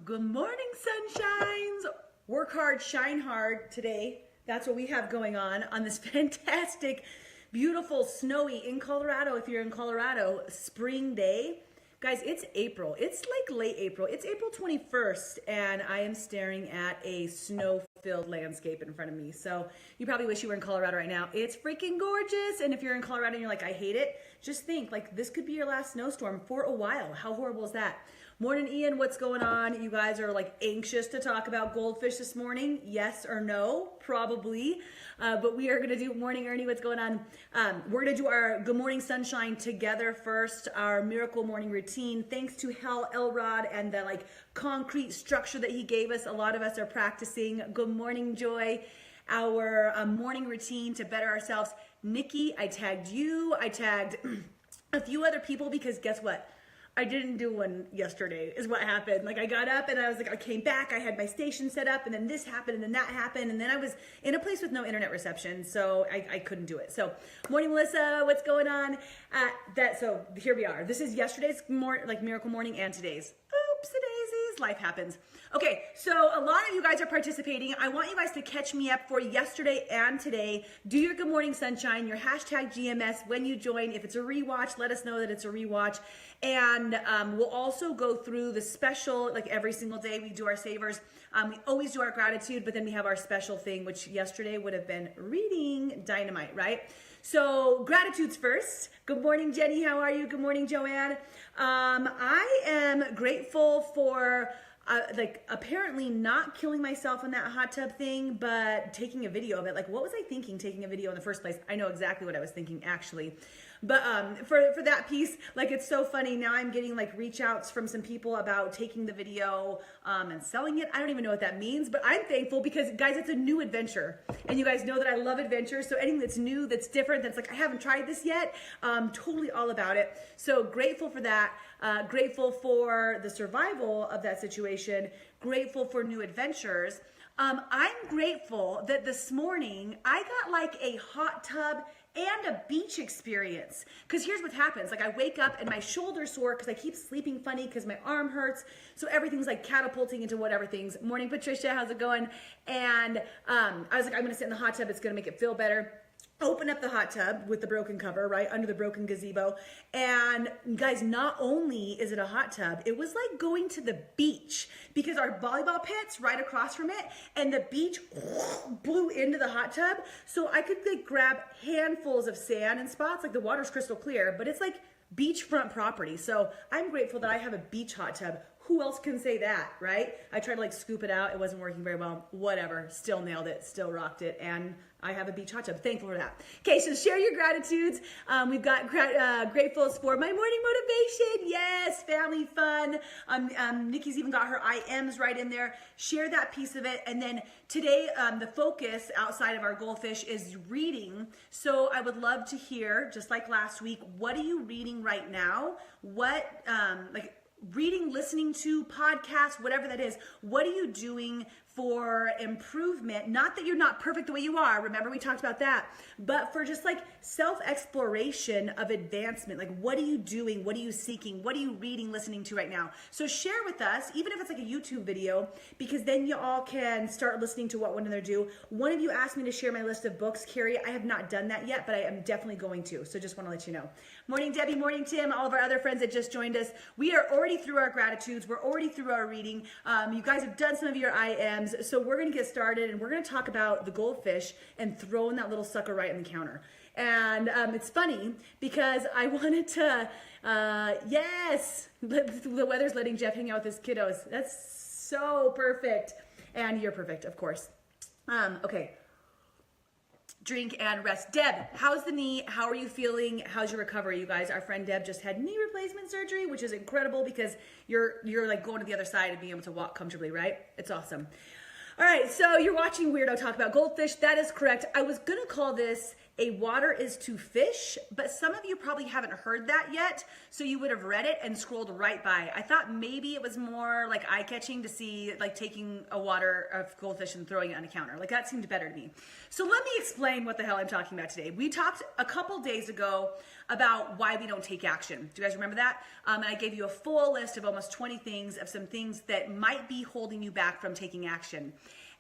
Good morning, sunshines. Work hard, shine hard today. That's what we have going on this fantastic, beautiful, snowy in Colorado. If you're in Colorado, spring day. Guys, it's April. It's like late April. It's April 21st, and I am staring at a snow-filled landscape in front of me. So you probably wish you were in Colorado right now. It's freaking gorgeous. And if you're in Colorado and you're like, I hate it, just think, like, this could be your last snowstorm for a while. How horrible is that? Morning, Ian. What's going on? You guys are like anxious to talk about goldfish this morning. Yes or no? Probably. But we are going to do morning, Ernie. What's going on? We're going to do our good morning sunshine together first. Our miracle morning routine. Thanks to Hal Elrod and the like concrete structure that he gave us. A lot of us are practicing. Good morning, Joy. Our morning routine to better ourselves. Nikki, I tagged you. I tagged a few other people because guess what? I didn't do one yesterday is what happened. Like I got up and I was like, I came back, I had my station set up and then this happened and then that happened. And then I was in a place with no internet reception. So I couldn't do it. So morning, Melissa, what's going on? So here we are. This is yesterday's miracle morning and today's. Oopsie-daisies, life happens. Okay, so a lot of you guys are participating. I want you guys to catch me up for yesterday and today. Do your good morning sunshine, your hashtag GMS when you join. If it's a rewatch, let us know that it's a rewatch. And we'll also go through the special, like every single day we do our savers. We always do our gratitude, but then we have our special thing, which yesterday would have been reading dynamite, right? So gratitudes first. Good morning, Jenny. How are you? Good morning, Joanne. I am grateful for apparently not killing myself in that hot tub thing, but taking a video of it. Like, what was I thinking taking a video in the first place? I know exactly what I was thinking, actually. But for that piece, like, it's so funny. Now I'm getting like reach outs from some people about taking the video and selling it. I don't even know what that means, but I'm thankful because, guys, it's a new adventure. And you guys know that I love adventures. So anything that's new, that's different, that's like, I haven't tried this yet, totally all about it. So grateful for that. Grateful for the survival of that situation. Grateful for new adventures. I'm grateful that this morning I got like a hot tub and a beach experience. Because here's what happens. Like I wake up and my shoulder's sore because I keep sleeping funny because my arm hurts. So everything's like catapulting into whatever things. Morning, Patricia, how's it going? And I was like, I'm gonna sit in the hot tub. It's gonna make it feel better. Open up the hot tub with the broken cover, right, under the broken gazebo. And guys, not only is it a hot tub, it was like going to the beach because our volleyball pit's right across from it and the beach blew into the hot tub. So I could like grab handfuls of sand and spots, like the water's crystal clear, but it's like beachfront property. So I'm grateful that I have a beach hot tub. Who else can say that, right? I tried to like scoop it out. It wasn't working very well. Whatever. Still nailed it. Still rocked it. And I have a beach hot tub. Thankful for that. Okay, so share your gratitudes. We've got gratefuls for my morning motivation. Yes, family fun. Nikki's even got her IMs right in there. Share that piece of it. And then today, the focus outside of our goldfish is reading. So I would love to hear, just like last week, what are you reading right now? What, reading, listening to podcasts, whatever that is, what are you doing for improvement? Not that you're not perfect the way you are, remember we talked about that, but for just like self-exploration of advancement. Like, what are you doing? What are you seeking? What are you reading, listening to right now? So share with us, even if it's like a YouTube video, because then you all can start listening to what one another do. One of you asked me to share my list of books, Carrie. I have not done that yet, but I am definitely going to. So just want to let you know. Morning, Debbie. Morning, Tim. All of our other friends that just joined us. We are already through our gratitudes. We're already through our reading. You guys have done some of your IMs. So we're going to get started and we're going to talk about the goldfish and throwing that little sucker right on the counter. And it's funny because I wanted to, yes, the weather's letting Jeff hang out with his kiddos. That's so perfect. And you're perfect, of course. Okay. Drink and rest. Deb, how's the knee? How are you feeling? How's your recovery, you guys? Our friend Deb just had knee replacement surgery, which is incredible because you're like going to the other side and being able to walk comfortably, right? It's awesome. All right, so you're watching Weirdo talk about goldfish. That is correct. I was gonna call this A water is to fish, but some of you probably haven't heard that yet, so you would have read it and scrolled right by. I thought maybe it was more like eye-catching to see like taking a water of goldfish and throwing it on a counter. Like that seemed better to me. So let me explain what the hell I'm talking about today. We talked a couple days ago about why we don't take action. Do you guys remember that? And I gave you a full list of almost 20 things of some things that might be holding you back from taking action.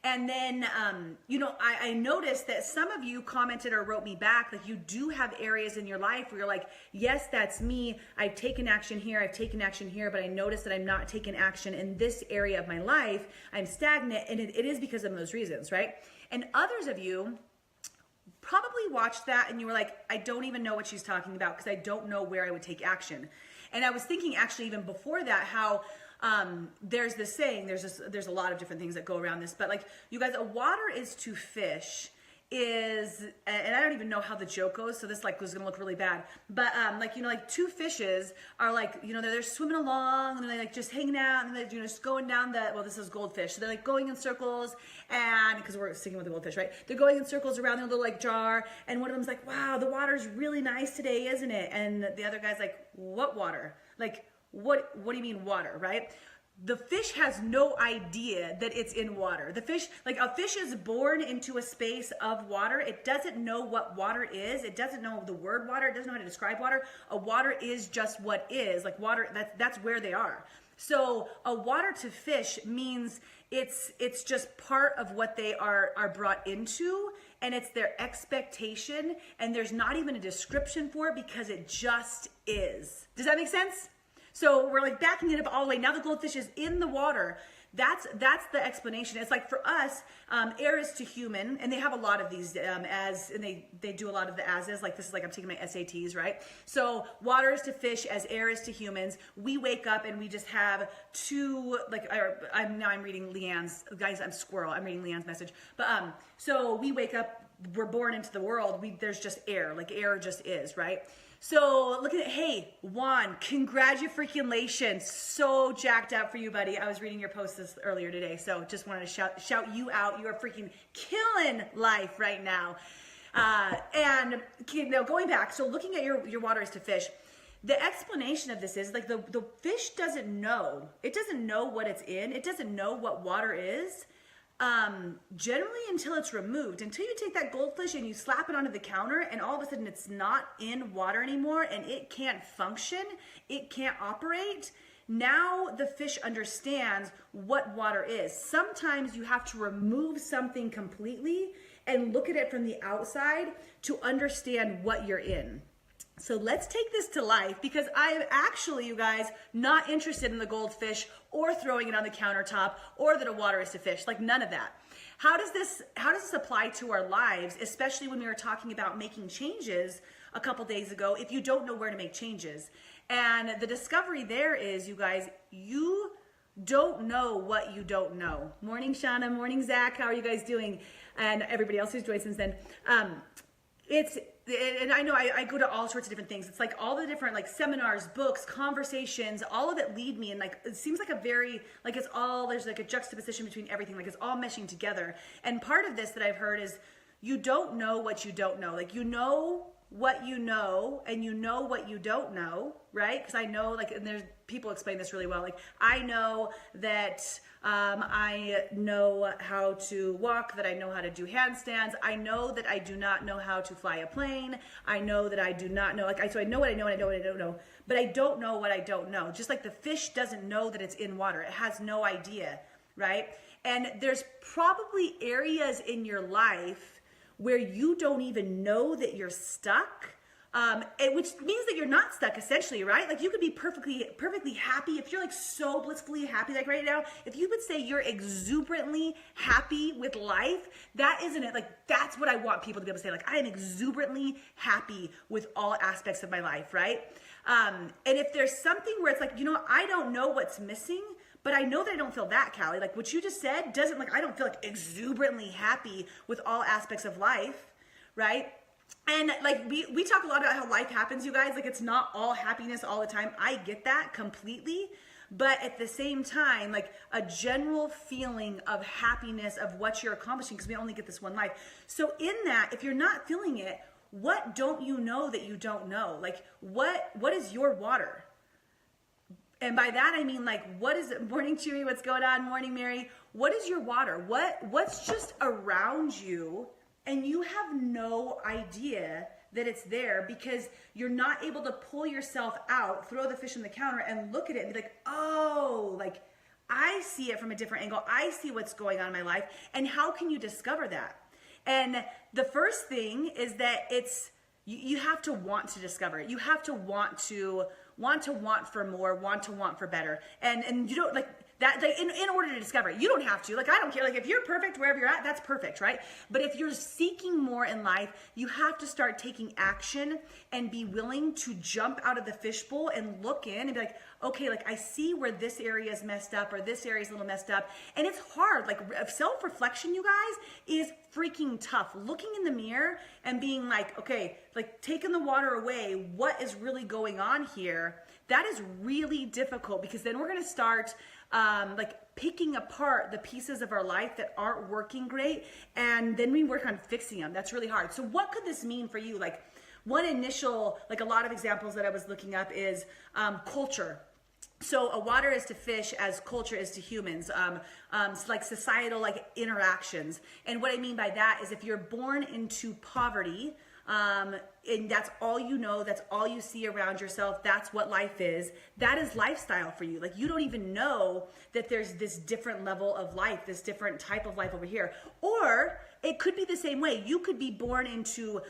And then, I noticed that some of you commented or wrote me back, like you do have areas in your life where you're like, yes, that's me. I've taken action here. I've taken action here, but I noticed that I'm not taking action in this area of my life. I'm stagnant. And it is because of those reasons, right? And others of you probably watched that and you were like, I don't even know what she's talking about because I don't know where I would take action. And I was thinking actually even before that, how there's this saying, there's a lot of different things that go around this, but like you guys, a water is to fish is, and I don't even know how the joke goes, so this like was gonna look really bad, but like two fishes are like, they're swimming along and they're like just hanging out and they're just going down this is goldfish, so they're like going in circles, and because we're sticking with the goldfish, right, they're going in circles around their little like jar, and one of them's like, wow, the water's really nice today, isn't it? And the other guy's like, what water? Like, what do you mean water, right? The fish has no idea that it's in water. The fish, like a fish is born into a space of water. It doesn't know what water is. It doesn't know the word water. It doesn't know how to describe water. A water is just what is. Like water, that's where they are. So a water to fish means it's just part of what they are brought into, and it's their expectation, and there's not even a description for it because it just is. Does that make sense? So we're like backing it up all the way. Now the goldfish is in the water. That's the explanation. It's like for us, air is to human, and they have a lot of these and they do a lot of the as is. Like this is like I'm taking my SATs, right? So water is to fish as air is to humans. We wake up and we just have two, like I'm reading Leanne's, guys, I'm squirrel. I'm reading Leanne's message. But so we wake up, we're born into the world. There's just air, like air just is, right? So look at it. Hey, Juan, congratulations. So jacked up for you, buddy. I was reading your post earlier today. So just wanted to shout you out. You are freaking killing life right now. And going back, so looking at your water is to fish, the explanation of this is like the fish doesn't know. It doesn't know what it's in. It doesn't know what water is. Generally until it's removed, until you take that goldfish and you slap it onto the counter and all of a sudden it's not in water anymore and it can't function, it can't operate. Now the fish understands what water is. Sometimes you have to remove something completely and look at it from the outside to understand what you're in. So let's take this to life, because I'm actually, you guys, not interested in the goldfish or throwing it on the countertop or that a water is to fish, like none of that. How does this apply to our lives, especially when we were talking about making changes a couple days ago, if you don't know where to make changes? And the discovery there is, you guys, you don't know what you don't know. Morning, Shauna. Morning, Zach. How are you guys doing? And everybody else who's joined since then. And I know I go to all sorts of different things. It's like all the different like seminars, books, conversations, all of it lead me. And like, it seems like there's like a juxtaposition between everything. Like it's all meshing together. And part of this that I've heard is you don't know what you don't know. Like you know what you know and you know what you don't know, right? Because I know and there's people explain this really well. Like I know that I know how to walk, that I know how to do handstands. I know that I do not know how to fly a plane. I know that I do not know, so I know what I know and I know what I don't know, but I don't know what I don't know. Just like the fish doesn't know that it's in water. It has no idea, right? And there's probably areas in your life where you don't even know that you're stuck. Which means that you're not stuck, essentially, right? Like you could be perfectly happy if you're like so blissfully happy, like right now. If you would say you're exuberantly happy with life, that isn't it. Like that's what I want people to be able to say. Like I am exuberantly happy with all aspects of my life, right? And if there's something where it's like, I don't know what's missing, but I know that I don't feel that, Callie. Like what you just said doesn't I don't feel like exuberantly happy with all aspects of life, right? And like we talk a lot about how life happens, you guys. Like it's not all happiness all the time. I get that completely. But at the same time, like a general feeling of happiness of what you're accomplishing, because we only get this one life. So in that, if you're not feeling it, what don't you know that you don't know? Like, what is your water? And by that I mean, like, what is it? Morning, Chewy, what's going on? Morning, Mary. What is your water? What's just around you and you have no idea that it's there because you're not able to pull yourself out, throw the fish on the counter and look at it and be like, oh, like, I see it from a different angle. I see what's going on in my life. And how can you discover that? And the first thing is that you have to want to discover it. You have to want for more, want for better. And you don't like that in order to discover it. You don't have to. Like, I don't care. Like, if you're perfect wherever you're at, that's perfect, right? But if you're seeking more in life, you have to start taking action and be willing to jump out of the fishbowl and look in and be like, okay, like, I see where this area is messed up or this area is a little messed up. And it's hard. Like, self-reflection, you guys, is freaking tough. Looking in the mirror and being like, okay, like, taking the water away, what is really going on here? That is really difficult because then we're going to start like picking apart the pieces of our life that aren't working great, and then we work on fixing them. That's really hard. So what could this mean for you? Like, one initial, like, a lot of examples that I was looking up is culture. So a water is to fish as culture is to humans, like societal, like, interactions. And what I mean by that is if you're born into poverty, and that's all you know, that's all you see around yourself, that's what life is, that is lifestyle for you. Like, you don't even know that there's this different level of life, this different type of life over here. Or it could be the same way. You could be born into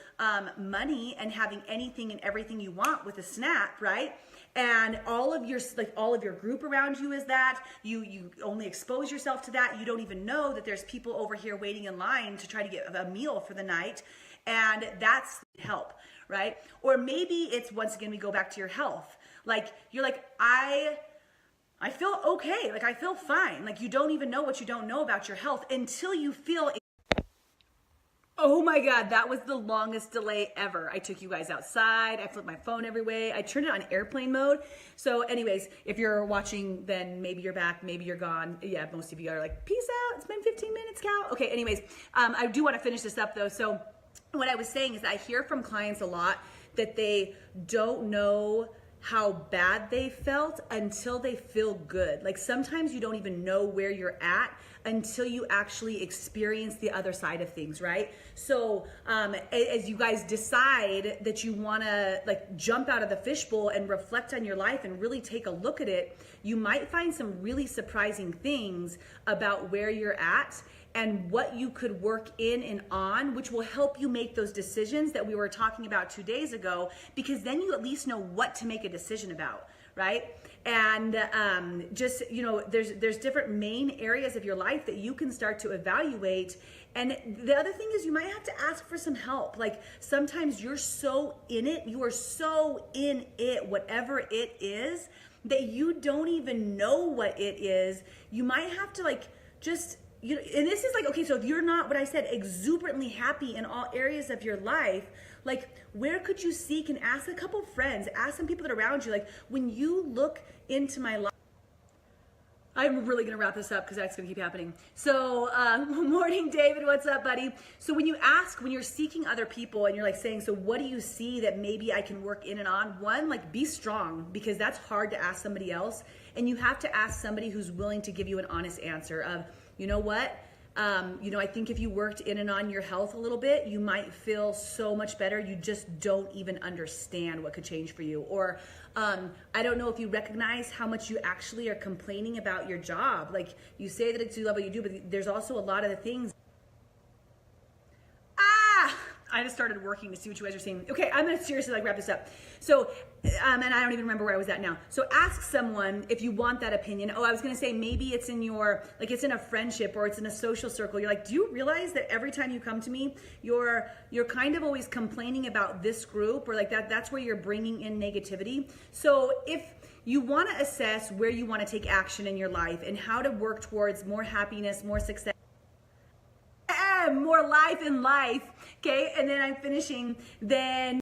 money and having anything and everything you want with a snap, right? And all of your group around you is that. You only expose yourself to that. You don't even know that there's people over here waiting in line to try to get a meal for the night. And that's help, right? Or maybe it's, once again, we go back to your health. Like, you're like, I feel okay. Like, I feel fine. Like, you don't even know what you don't know about your health until you feel. Oh my God, that was the longest delay ever. I took you guys outside. I flipped my phone every way. I turned it on airplane mode. So anyways, if you're watching, then maybe you're back, maybe you're gone. Yeah, most of you are like, peace out. It's been 15 minutes, cow. Okay, anyways, I do want to finish this up though. So what I was saying is I hear from clients a lot that they don't know how bad they felt until they feel good. Like, sometimes you don't even know where you're at until you actually experience the other side of things, right? So as you guys decide that you wanna, like, jump out of the fishbowl and reflect on your life and really take a look at it, you might find some really surprising things about where you're at and what you could work in and on, which will help you make those decisions that we were talking about 2 days ago, because then you at least know what to make a decision about, right? And just, you know, there's different main areas of your life that you can start to evaluate. And the other thing is you might have to ask for some help. Like, sometimes you're so in it, you are so in it, whatever it is, that you don't even know what it is. You might have to, like, just, you know, and this is like, okay, so if you're not, what I said, exuberantly happy in all areas of your life, like, where could you seek? And ask a couple friends, ask some people that are around you. Like, when you look into my life, I'm really gonna wrap this up because that's gonna keep happening. So, morning, David, what's up, buddy? So when you're seeking other people and you're like saying, so what do you see that maybe I can work in and on? One, like, be strong, because that's hard to ask somebody else. And you have to ask somebody who's willing to give you an honest answer of, you know what? You know, I think if you worked in and on your health a little bit, you might feel so much better. You just don't even understand what could change for you. Or I don't know if you recognize how much you actually are complaining about your job. Like, you say that it's you love what you do, but there's also a lot of the things. I just started working to see what you guys are saying. Okay, I'm gonna seriously, like, wrap this up. So, and I don't even remember where I was at now. So ask someone if you want that opinion. Oh, I was gonna say, maybe it's in your, like, it's in a friendship or it's in a social circle. You're like, do you realize that every time you come to me, you're kind of always complaining about this group, or like that's where you're bringing in negativity. So if you wanna assess where you wanna take action in your life and how to work towards more happiness, more success, more life in life, okay? And then I'm finishing, then